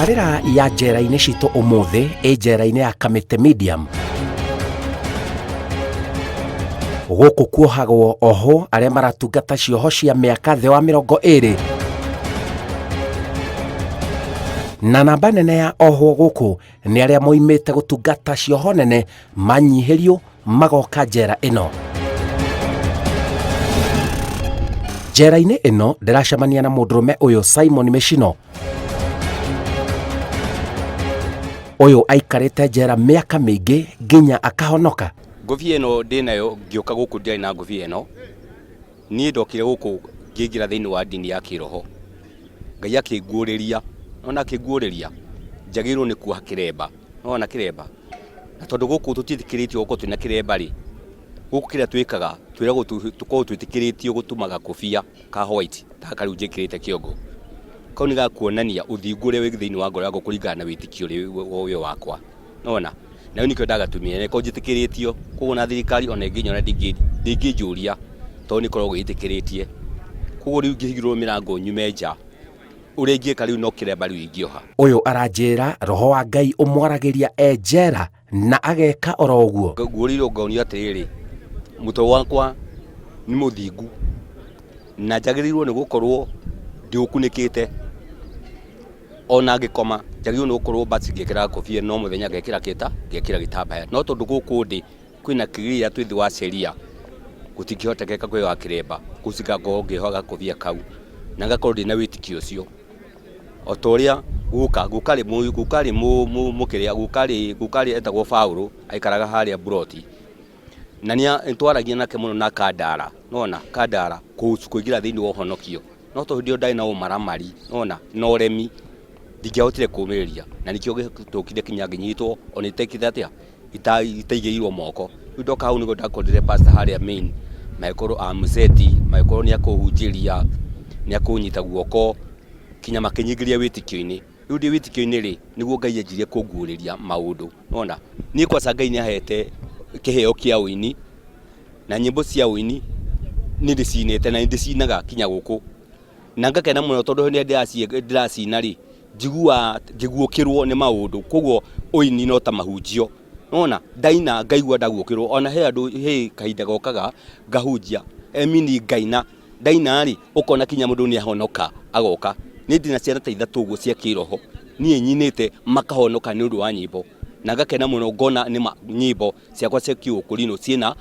Tabarĩra ya njera-inĩ citũ ũmũthĩ njera-inĩ ya Kamĩtĩ Medium. Gũkũ kuohagwo oho arĩa maratungata cioho cia mĩaka thĩ wa 20. Na namba nene ya oho gũkũ nĩ arĩa moimĩte gũtungata cioho nene manyihĩrio magoka njera ĩno. Njera-inĩ ĩno ndĩracemania na mũndũrũme ũyũ Simon Mĩcino. Ũyũ aikarĩte njera mĩaka mĩingĩ nginya akahonoka. Ngũbia ĩno ndĩnayo ngĩũka gũkũ ndĩrĩ na ngũbia ĩno. Niĩ ndokire gũkũ ngĩingĩra thĩinĩ wa ndini ya kĩroho. Ngai akĩnguũrĩria, ona akĩnguũrĩria njagĩrĩirwo nĩ kuoha kĩremba. Ona kĩremba. Na tondũ gũkũ tũtiĩtĩkĩrĩtio gũkorwo twĩna kĩremba rĩ, gũkũ kĩrĩa twĩkaga twĩragwo tũkorwo twĩtĩkĩrĩtio gũtumaga kũbia ka white ta kariu njĩkĩrĩte kĩongo. Kau nĩ gakuonania ũthingu ũrĩa wĩ thĩinĩ wa ngoro yakwa kũringana na wĩtĩkio ũyũ wakwa. Nona na nĩkĩo ndagatumia nĩ ko njĩtĩkĩrĩtio koguo na thirikari ona ingĩnyona ndingĩnjũria tondũ nĩkoragwo gĩtĩkĩrĩtie. Koguo rĩu ngĩhingũrwo mĩrango nyume nja ũrĩa ingĩka rĩu no kĩremba rĩu ingĩoha. Ũyũ aranjĩra roho wa Ngai ũmwaragĩria njera na ageka oro ũguo. Nguũrĩirwo ngaunio atĩrĩrĩ, mũtwe wakwa nĩ mũthingu na njagĩrĩirwo nĩ gũkorwo ndiũkunĩkĩte. Ona ngĩkoma njagĩrĩirwo nĩ gũkorwo basi ngĩkĩra kobia no mũthenya ngekĩra gĩtambaya. No tondũ gũkũ ndĩ kwĩna kĩgĩrĩra twĩ thĩ wa sheria gũtingĩhotekeka kwĩga kĩremba gũcika ngorwo ngĩhoga kobia kau na ngakorwo ndĩ na wĩtĩkio ũcio. O ta ũrĩa gũkarĩ etagwo Paulo aikaraga harĩa Buroti na nĩ twaragia nake mũno na Kandara. Nona Kandara kũingĩra thĩinĩ wa ũhonokio. No tondũ hĩndĩ ĩyo ndarĩ na ũmaramari nona na ũremi ndingĩahotire kũũmĩrĩria na nĩkĩo gĩtũkire kinya ngĩnyitwo ona itekĩte atĩa itaigĩirwo moko. Rĩu ndoka hau nĩguo ndakorire pastor harĩa main Michael Amseti Michael nĩ akũhunjĩria nĩ akũnyita guoko kinya makĩnyingĩria wĩtĩkio-inĩ. Rĩu ndĩ wĩtĩkio-inĩ rĩ nĩguo Ngai anjirie kũnguũrĩria maũndũ. Nona niĩ kwaca Ngai nĩ ahete kĩheo kĩa ũini na nyĩmbo cia ũini nĩ ndĩcinĩte na ndĩcinaga kinya gũkũ na ngakena mũno tondũ hĩndĩ ndĩracina rĩ njiguũkĩrwo nĩ maũndũ. Koguo ũini no ta mahunjio. Nona ndaina ngaigua ndaguũkĩrwo ona he andũ kahinda gokaga ngahunjia emini ngaina ndaina rĩ ũkona kinya mũndũ nĩ ahonoka agoka. Nĩ ndĩ na ciana ta 3 ũguo cia kĩroho niĩ nyinĩte makahonoka nĩ ũndũ wa nyĩmbo na ngakena mũno ngona nĩ nyĩmbo ciakwa cia kĩũkũrinũ ciĩna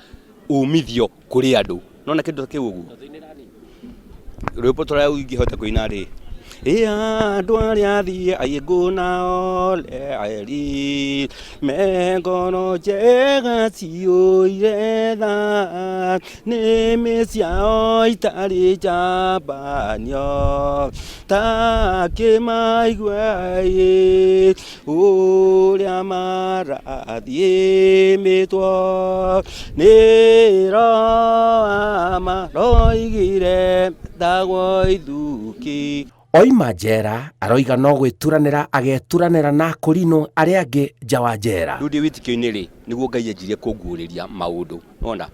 umithio kũrĩ andũ. Nona kĩndũ kĩu ũguo rwĩmbo tũrĩa ingĩhota kũina rĩ andũ arĩa athiĩ aigũ nao eri mengoro njega ciũire tha nĩmĩ ciao itarĩ njambanio ta kĩmaigua ũrĩa marathiĩ mĩtwo nĩ roa maroigire ndagwo ithuki. Oima njera aroiga no gwĩturanĩra ageturanĩra na akũrinũ arĩa angĩ nja wa njera. Rĩu ndĩ wĩtĩkio-inĩ rĩ nĩguo Ngai anjirie kũnguũrĩria maũndũ. Nona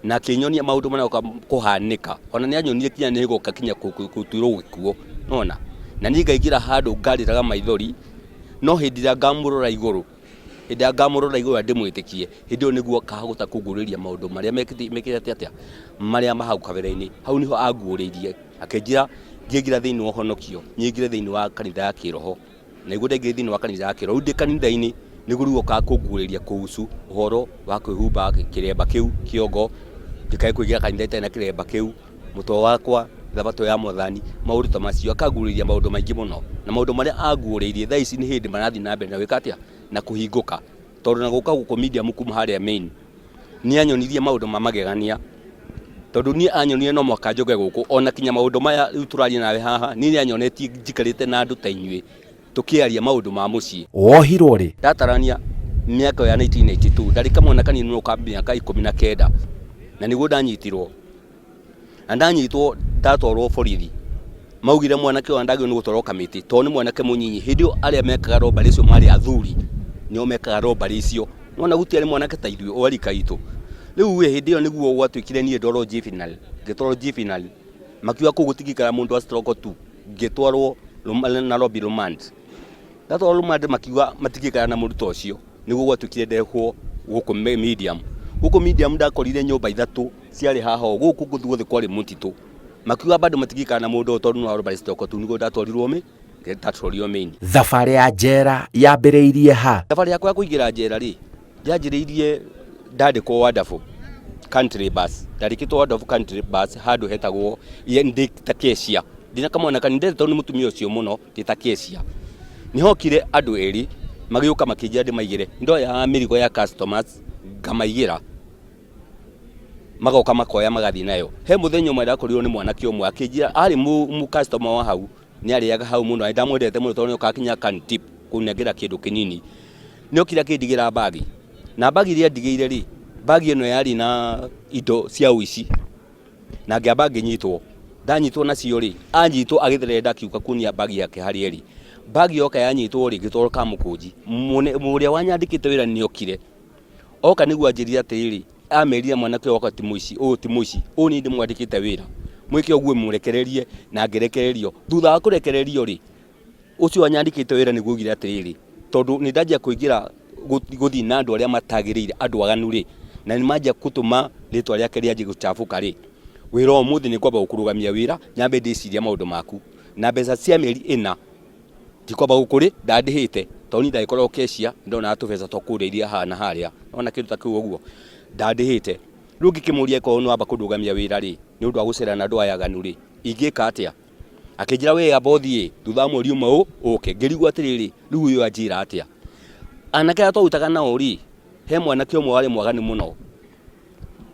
na akĩnyonia maũndũ maroka kũhanĩka ona nĩ anyonire kinya nĩ gũka kinya gũtuĩrwo gĩkuũ. Nona na niĩ ngaingĩra handũ ngarĩraga maithori no hĩndĩ ĩrĩa ngamũrora igũrũ ndĩmwĩtĩkie hĩndĩ ĩyo nĩguo kahota kũnguũrĩria maũndũ marĩa mekĩte atĩa marĩa mahau kabere-inĩ. Hau nĩho anguũrĩirie akĩnjĩra ngĩingĩra thĩinĩ wa ũhonokio nyingĩre thĩinĩ wa kanitha ya kĩroho na nĩguo ndaingĩra thĩinĩ wa kanitha ya kĩroho. Rĩu ndĩ kanitha-inĩ nĩguo rĩu okaga kũnguũrĩria kũhusu ũhoro wa kwĩhumba kĩremba kĩu kĩongo ndikae kũingĩra kanitha itarĩ na kĩremba kĩu mũtwe wakwa thabatũ ya Mwathani maũndũ ta macio. Akanguũrĩria maũndũ maingĩ mũno na maũndũ marĩa anguũrĩirie thaa ici nĩ hĩndĩ marathiĩ na mbere na gwĩka atĩa na kũhingũka. Tondũ na gũka gũkũ Medium kuma harĩa main nĩ anyonirie maũndũ ma magegania tondũ niĩ anyonire no mwaka njoge gũkũ ona kinya maũndũ maya rĩu tũraria nawe haha niĩ anyonetie njikarĩte na andũ ta inyuĩ tũkĩaria maũndũ ma mũciĩ. Wohirwo rĩ? Ndatarania mĩaka ya 1982 ndarĩ kamwana kanini no ka mĩaka 19 na nĩguo ndanyitirwo na ndanyitwo ndatwarwo borithi. Maugire mwanake ũyũ ndagĩrĩirwo nĩ gũtwarwo Kamĩtĩ tondũ nĩ mwanake mũnyinyi. Hĩndĩ ĩyo arĩa mekaga robari icio marĩ athuri nĩo mekaga robari icio. Nona gũtiarĩ mwanake ta ithuĩ o rika itũ. Rĩu hĩndĩ ĩyo nĩguo gwatuĩkire niĩ ndorwo juvenile ngĩtwarwo juvenile makiuga kũu gũtigikara mũndũ wa stroke 2 ngĩtwarwo Nairobi remand ndatwara rumande makiuga matigikara na muruto ucio niguo gwatukire ndehwo guku medium ndakorire nyumba ithatu ciari haha guku guothe kwari mutitu makiuga bado matigikara na mundu tondu no arobari stock tu niguo ndatwarirwo ndatwarirwo main. Thabarĩ ya njera yambĩrĩirie ha? Thabarĩ yakwa ya kũingĩra njera rĩ yanjĩrĩirie ndandĩkwo Wonderful Country Bus, ndarĩkĩtwo Wonderful Country Bus handũ hetagwo ndĩ ta Kecia, ndina kamwana kaninde tondu mutumia ucio muno ndĩ ta Kecia. Nihokire andu eri magĩũka makĩnjĩra ndĩmaigĩre ndo ya mĩrigo ya customers ngamaigĩra magoka makoya magathi nayo. He mũthenya ũmwe ndakorirwo nĩ mwanake ũmwe akĩnjĩra arĩ mu customer wa hau nĩ arĩaga hau mũno ndamwendete mũno tondu nĩokakinya can tip kunengera kĩndũ kĩnini. Nĩokire akĩndigĩra bagi na bagi iria ndigĩire rĩ bagi ĩno yarĩ na indo cia ũici na ngĩamba ngĩnyitwo. Ndanyitwo nacio rĩ anyitwo agĩtherera akiuka kunia bagi yake harĩ eri. Bagi yoka yanyitwo rĩ gĩtoro ka mũkũnji mũrĩa wanyandĩkĩte wĩra nĩokire oka nĩguo anjĩrire atĩrĩ ameria mwanake oka ti mũici ũũ ni ndĩmwandĩkĩte wĩra mwĩke ũguo mũrekererie na ngĩrekererio. Thutha wa kũrekererio rĩ ũcio wanyandĩkĩte wĩra nĩguo oigire atĩrĩ tondu nĩ ndanjia kũingĩra gũthiĩ na andũ arĩa matagĩrĩire andũ aganu rĩ na nĩ manjia gũtũma rĩtwa rĩake rĩanjie gũchafuka rĩ wĩra ũmũthĩ nĩ kwamba gũkũrũgamia wĩra nyambe ndĩciria maũndũ maku na mbeca cia mĩeri 4 tikwamba gũkũrĩ ndandĩhĩte tondu ndagĩkorwo Kecia ndona tũbeca tũkũrĩiria haha na harĩa ona kĩndũ ta kĩu ũguo ndandĩhĩte. Rĩu ngĩkĩmũria korwo no amba kũndũgamia wĩra rĩ nĩ ũndũ wa gũcera na andũ aya aganu rĩ ingĩka atĩa. Akĩnjĩra wega bothi thutha wa mweri ũmwe ũke ngĩrigwo atĩrĩrĩ rĩu ũyũ anjĩra atĩa. Anake arĩa twarutaga nao rĩ he mwanake ũmwe warĩ mwaganu mũno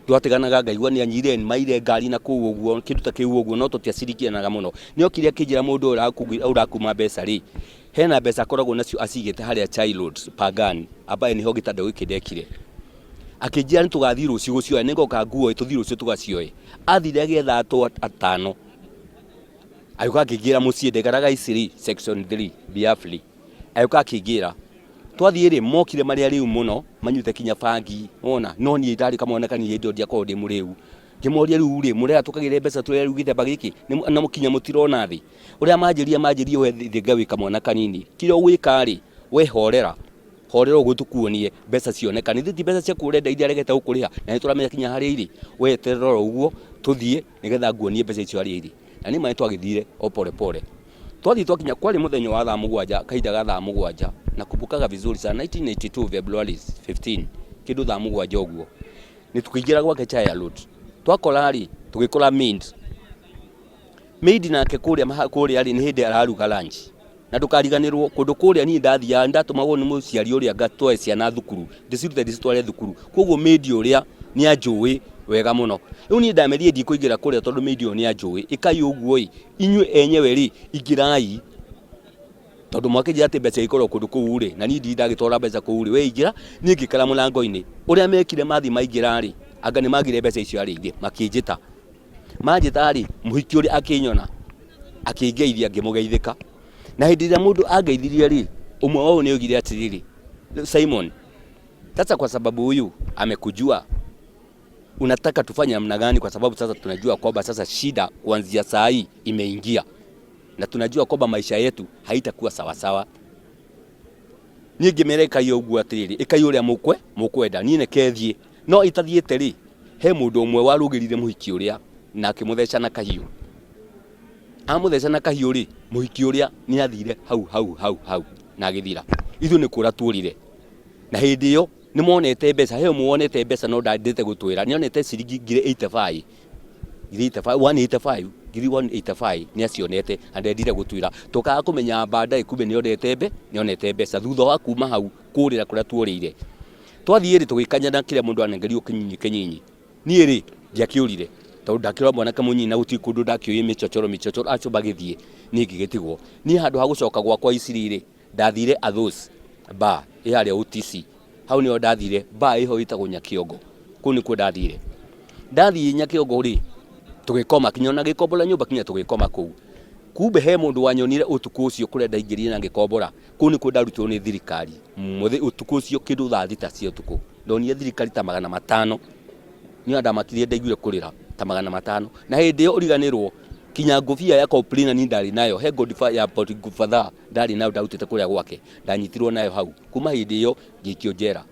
twatiganaga ngaigua nĩ anyire maire ngari na kũu ũguo kĩndũ ta kĩu ũguo no tũtiacirikianaga mũno. Nĩokire akĩnjĩra mũndũ ũrakuma mbeca rĩ hena mbeca akoragwo nacio acigĩte harĩa Childhood Pagani ambaye nĩho gĩtanda gĩkĩ ndekire. Akĩnjĩra nĩtũgathiĩ rũciũ gũcioya nĩngoka nguoe tũthiĩ rũciũ tũgacioe. Athire agĩetha atũ atano agĩũka akĩnjĩra mũciĩ ndekaraga Isiri section 3 Biafli agĩũka akĩnjĩra twathiĩ rĩ mokire marĩa rĩu mũno manyute kinya bangi ona no niĩ ndarĩ kamwonekani hĩndĩ ndiakorwo ndĩ mũrĩu. Ngĩmoria rĩu rĩ mũrĩa tũkagĩre mbeca tũrĩa rĩu gĩthemba gĩkĩ na mũkinya mũtirona thĩ ũrĩa manjĩria we thĩ ngawĩ kamwana kanini kĩrĩa ũgwĩka rĩ we horera ũguo tũkuonie mbeca cioneka nĩ ti mbeca cia kũrenda iria regete gũkũrĩha na nĩ tũramenya kinya harĩa irĩ we terora ũguo tũthiĩ nĩgetha nguonie mbeca icio harĩa irĩ. Na nĩ maĩ twagĩthire o pole pole twathiĩ twakinya kwarĩ mũthenya wa thaa 7 kahinda ga thaa 7 na kumbukaga vizuri sana 1982 February 15 kĩndũ thaa 7 ũguo nĩ tukĩingĩra gwake Chaya Road twakora rĩ tũgĩkora maid nake kũrĩa rĩ nĩ hĩndĩ araruga lunch na ndũkariganĩrwo kũndũ kũrĩa niĩ ndathiaga ndatumagwo nĩ mũciari ũrĩa ngatwae ciana thukuru ndĩcitware thukuru koguo maid ũrĩa nĩ anjũĩ wega mũno. Rĩu niĩ ndamerire ndikũingĩra kũrĩa tondũ maid ũyũ nĩ anjũĩ ĩkai ũguo inyuĩ enyewe rĩ ingĩrai tondu mwakĩnjĩra atĩ mbeca ikorwo kũndũ kũu rĩ na niĩ ndagĩtwara mbeca kũu rĩ we ingĩra niĩ ngĩkara mũrango-inĩ ũrĩa mekire mathi maingĩra rĩ anga nĩ magire mbeca icio arĩ ingĩ makĩnjĩta manjĩta rĩ mũhiki ũrĩa akĩnyona akĩngeithia ngĩmũgeithĩka na hĩndĩ ĩrĩa mũndũ angeithirie rĩ ũmwe wao nĩ oigire atĩrĩrĩ Simon sasa kwa sababu huyu amekujua unataka tufanye namna gani kwa sababu sasa tunajua kwamba sasa shida kuanzia saa hii imeingia na tunajua kwamba maisha yetu haitakuwa sawa sawa. Niĩ ngĩmereka hiyo ũguo atĩrĩrĩ ĩkai ũrĩa mũkwenda niĩ nekethie no itathiĩte rĩ he mũndũ ũmwe warũgĩrire mũhiki ũrĩa na akĩmũtheca na kahiũ amũtheca na kahiũ rĩ mũhiki ũrĩa nĩ athire hau na agĩthira ithuĩ nĩ kũra tuorire na hĩndĩ ĩyo nĩ monete mbeca he muonete mbeca no ndandĩte gũtwĩra nĩ onete ciringi 85 185 nĩ acionete andendire gũtwĩra tũkaga kũmenya baadaye kumbe nĩ onete mbeca thutha wa kuma hau kũrĩra kũrĩa tuorĩire. Twathiĩ rĩ tũgĩkanyana kĩrĩa mũndũ anengerio kĩnyinyi niĩ rĩ ndiakĩũrire tondũ ndakĩrora mwanake mũnyinyi na gũtirĩ kũndũ ndakĩoĩ mĩchochoro acoba gĩthiĩ niĩ ngĩgĩtigwo. Niĩ handũ ha gũcoka gwakwa Isiri rĩ ndathire Athos bar ĩharĩa OTC hau nĩho ndathire bar ĩho ĩtagwo Nyakĩongo kũu nĩkuo ndathire. Ndathiĩ Nyakĩongo rĩ tũgĩkoma kinya na gĩkombora nyũmba kinya tũgĩkoma kũu. Kumbe he mũndũ wanyonire ũtukũ ũcio kũrĩa ndaingĩrire na gĩkombora kũu nĩkuo ndarutirwo nĩ thirikari ũtukũ ũcio kĩndũ thaa 6 cia ũtukũ ndonire thirikari ta 500 niĩ ndamakirie ndaiguire kũrĩra ta 500 na hĩndĩ ĩyo ũriganĩrwo kinya ngobia ya complainer ni ndari nayo he godfather ya godfather ndari nayo ndautete kuria gwake ndanyitirwo nayo hau kuma hindi iyo ngikio njera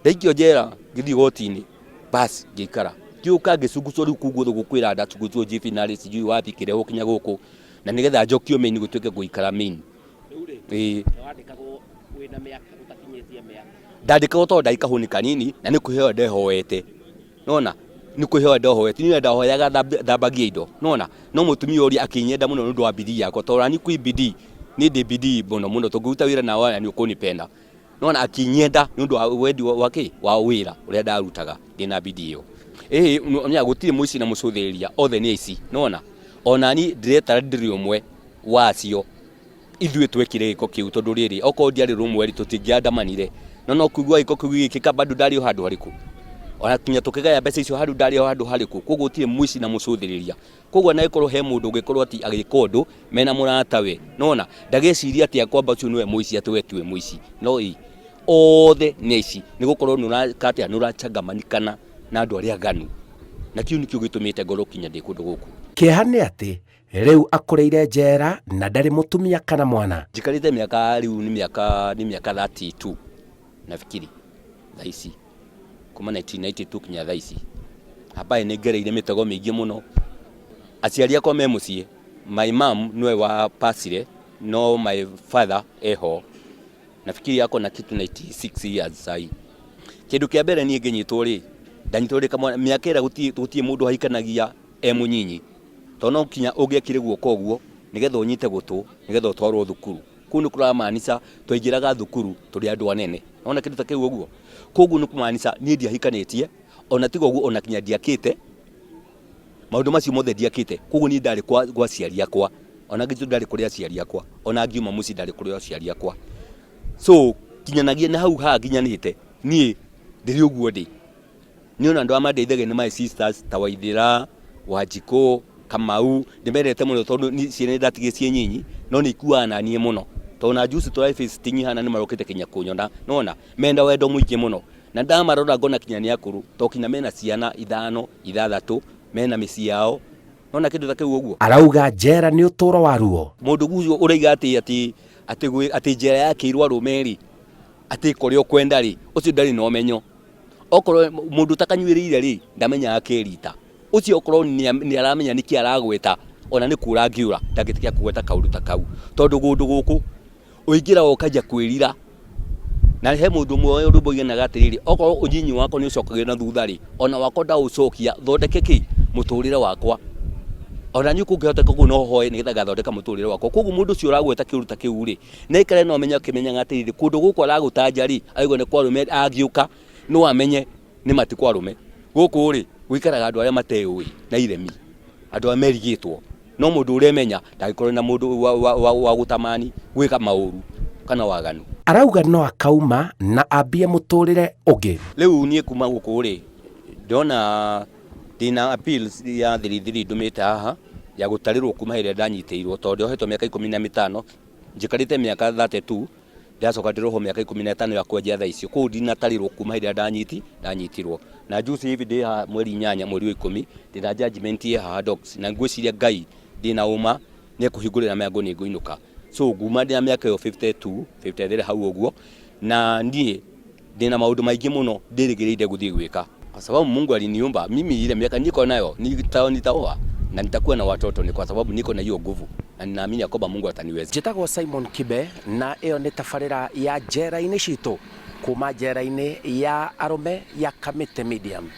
ndaikio njera ngithi gotini bas ngikara kiuka ngicungucwo riu kuguo gukwira ndacungucwo jifinali sijui wapi kireho kinya guku na nigetha njokio main gutwike guikara main wandikagwo wina miaka utakinyitie miaka ndandikagwo to ndaikahunika kanini na ni kuheo ndehoete nona ni kuheo ndehoete ni ndahoyaga thambagia indo nona no mutumia uri akinyenda muno nundu wa bidii yako tora ni kui bidii ni de bidii muno tunguruta wira na wala ni ukunipenda nona akinyenda nundu wa wendi wake wa wira uria ndarutaga ndina bidii yo nya gutire muici na mucuthiria othe ni ici nona ona ni ndiretara ndiri umwe wacio ithuĩ twekire giko kiu tondu riri oko ndiari rumwe ri tutingiandamanire no kuigua giko kiu gikika bado ndari handu hariku ona kinya tukigaya mbeca icio handu ndari handu hariku koguo gutire muici na mucuthiriria koguo na ikorwo he mundu ngikorwo ati agikondu mena muratawe nona ndageciria ati akwamba ucio niwe muici ati we tiwe muici no othe neci nigukorwo nurakate nurachangamanikana na andu aria ganu na kiu nikio gitumite ngoro kinya ndi kundu guku kieha ni ati riu akureire njera na ndari mutumia kana mwana jikarite miaka riu ni miaka 32 nafikiri thaisi kuma 1992 kinya thaisi hapa ni ngereire mitego mingi muno aciari akwa me mucie my mom niwe wa pasire no my father eho nafikiri yako na kitu 96 years sai kindu kia mbere ni nginyitwo ri ndanyitwo ri kama miaka ira gutie mundu haikanagia munyinyi tono kinya ugiekire guoko guo nigetha unyite gutu nigetha utwarwo thukuru kunu kuramanisa twaingiraga thukuru turi andu anene ona kindu takeu uguo koguo nukumanisa ni ndia hikanitie ona tigo guo ona kinya ndiakite maundu macio mothe ndiakite koguo ni ndari kwa ciari akwa ona ngitu ndari kuria ciari akwa ona ngiuma muci ndari kuria ciari akwa so kinyanagia na hau ha ginyanite ni ndiri uguo ndi ni ona andu amandeithagia ni my sisters Tawaithira Wanjiko Kamau ndimerete muno tondu ni ciene ndatigie cie nyinyi no ni ikuana nie muno tona juice to life is tingi hana ni marokete kinya kunyona nona menda wendo muingi muno na ndamarora ngona kinya ni akuru to kinya mena ciana 5 6 mena misi yao nona kindu takeu uguo arauga njera ni uturo wa ruo mundu gucio uraiga ati njera yake irwa rumeri ati korio kwenda ri ucio ndari no menyo okoro mundu takanyuirire ri ndamenya akirita ucio okoro ni aramenya niki aragweta ona ni kura ngiura ndagitikia kugweta kaundu takau tondu gundu guku uingira okaja kwirira na he mundu mwoyo ruboye na gatiriri okoro unyinyi wako ni ucokagira na thutha ri ona wako nda ucokia thondeke ki muturire wakwa ona nyu kungihota koguo no hoye ni getha gathondeka muturire wakwa koguo mundu ucio uragweta kiuruta kiu ri na ikare no menya kimenya gatiriri kundu guku aragutaja ri aigo ni kwarume agiuka no amenye ni matikwarume guku ri wikaraga andu aria mateui na iremi andu amerigitwo no mundu uremenya ndagikorwo na mundu wa gutamani gwika mauru kana waganu arauga no akauma na ambie muturire ungi riu nie kuma guku ri ndona dina appeals ya 33 ndumite haha ya gutarirwo kuma hire ndanyiteirwo tondu hetwo miaka 15 njikarite miaka 32 ndacoka ndiroho miaka 15 ya kwenja thaa icio ku ndinatarirwo kuma hire ndanyitirwo na juice hivi ndi ha mweri 8 mweri 10 ndina judgment ya ha docs na ngwiciria Ngai ndina uma ni kuhingurira miago ni nguinuka so nguma ndina miaka yo 52 53 hau uguo na ndie ndina maundu maingi muno ndirigirinde guthii gwika kwa sababu Mungu aliniumba mimi ile miaka niko nayo nitaoa na nitakuwa na watoto ni kwa sababu niko na hiyo nguvu na ninaamini kwamba Mungu ataniweza. Njitagwo Simon Kibe na iyo ni tabarira ya njera-ini citu kuma njera-ini ya arume ya Kamite Medium.